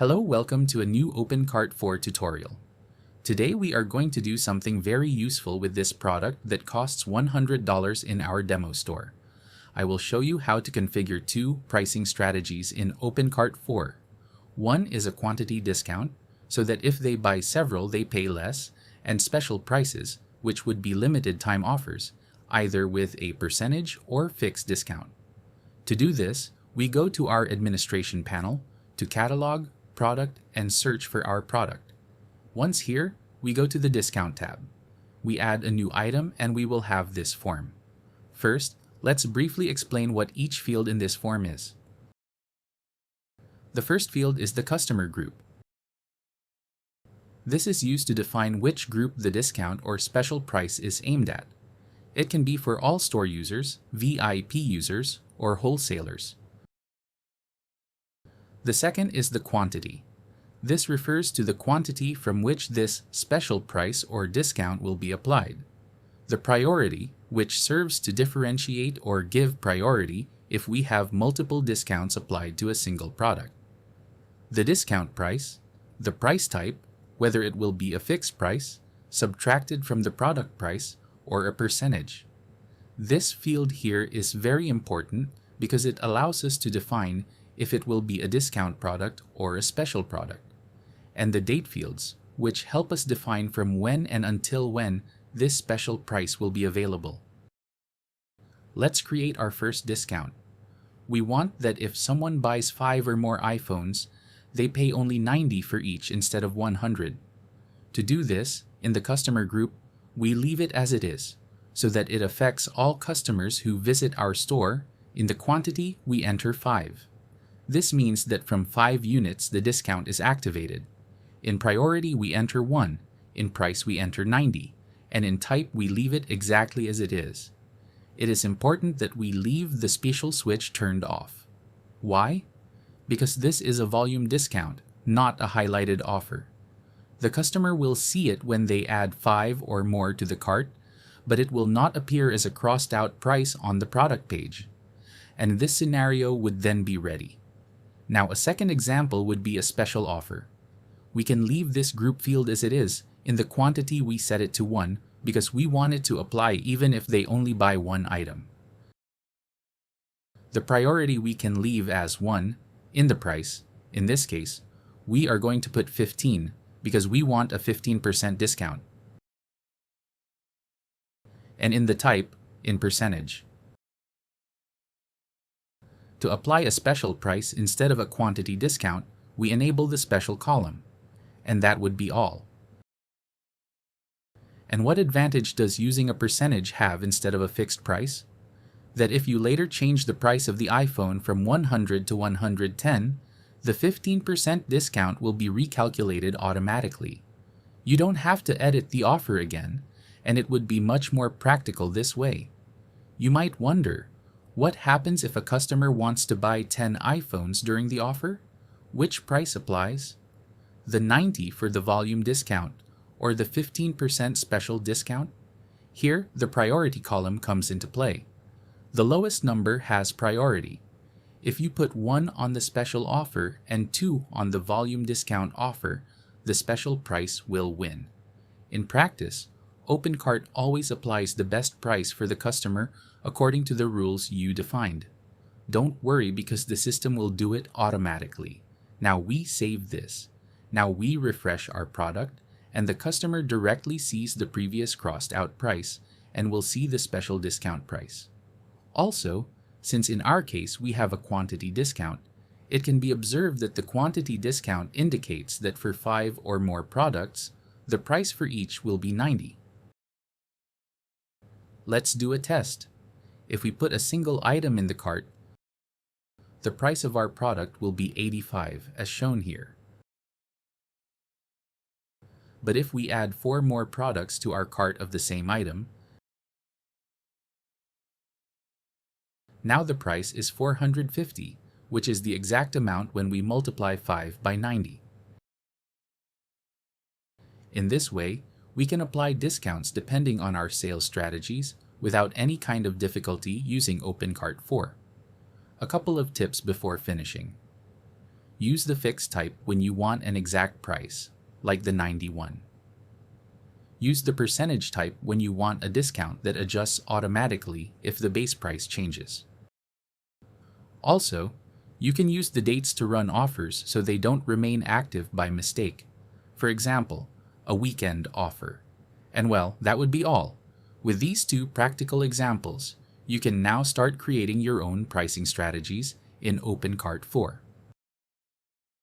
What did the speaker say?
Hello, welcome to a new OpenCart 4 tutorial. Today we are going to do something very useful with this product that costs $100 in our demo store. I will show you how to configure two pricing strategies in OpenCart 4. One is a quantity discount, so that if they buy several they pay less, and special prices, which would be limited time offers, either with a percentage or fixed discount. To do this, we go to our administration panel, to Catalog, Product, and search for our product. Once here, we go to the Discount tab. We add a new item and we will have this form. First, let's briefly explain what each field in this form is. The first field is the customer group. This is used to define which group the discount or special price is aimed at. It can be for all store users, VIP users, or wholesalers. The second is the quantity. This refers to the quantity from which this special price or discount will be applied. The priority, which serves to differentiate or give priority if we have multiple discounts applied to a single product. The discount price, the price type, whether it will be a fixed price, subtracted from the product price, or a percentage. This field here is very important because it allows us to define if it will be a discount product or a special product, and the date fields, which help us define from when and until when this special price will be available. Let's create our first discount. We want that if someone buys 5 or more iPhones, they pay only $90 for each instead of $100. To do this, in the customer group, we leave it as it is, so that it affects all customers who visit our store. In the quantity, we enter 5. This means that from 5 units the discount is activated. In priority we enter 1, in price we enter 90, and in type we leave it exactly as it is. It is important that we leave the special switch turned off. Why? Because this is a volume discount, not a highlighted offer. The customer will see it when they add 5 or more to the cart, but it will not appear as a crossed out price on the product page. And this scenario would then be ready. Now a second example would be a special offer. We can leave this group field as it is. In the quantity we set it to 1 because we want it to apply even if they only buy one item. The priority we can leave as 1. In the price, in this case, we are going to put 15 because we want a 15% discount. And in the type, in percentage. To apply a special price instead of a quantity discount, we enable the special column. And that would be all. And what advantage does using a percentage have instead of a fixed price? That if you later change the price of the iPhone from 100 to 110, the 15% discount will be recalculated automatically. You don't have to edit the offer again, and it would be much more practical this way. You might wonder, what happens if a customer wants to buy 10 iPhones during the offer? Which price applies? The 90 for the volume discount, or the 15% special discount? Here, the priority column comes into play. The lowest number has priority. If you put 1 on the special offer and 2 on the volume discount offer, the special price will win. In practice, OpenCart always applies the best price for the customer according to the rules you defined. Don't worry because the system will do it automatically. Now we save this. Now we refresh our product, and the customer directly sees the previous crossed out price and will see the special discount price. Also, since in our case we have a quantity discount, it can be observed that the quantity discount indicates that for 5 or more products, the price for each will be 90. Let's do a test. If we put a single item in the cart, the price of our product will be $85 as shown here. But if we add 4 more products to our cart of the same item, now the price is $450, which is the exact amount when we multiply 5 by 90. In this way, we can apply discounts depending on our sales strategies without any kind of difficulty using OpenCart 4. A couple of tips before finishing. use the fixed type when you want an exact price, like the 91. Use the percentage type when you want a discount that adjusts automatically if the base price changes. Also, you can use the dates to run offers so they don't remain active by mistake. For example, a weekend offer. And well, that would be all. With these two practical examples, you can now start creating your own pricing strategies in OpenCart 4.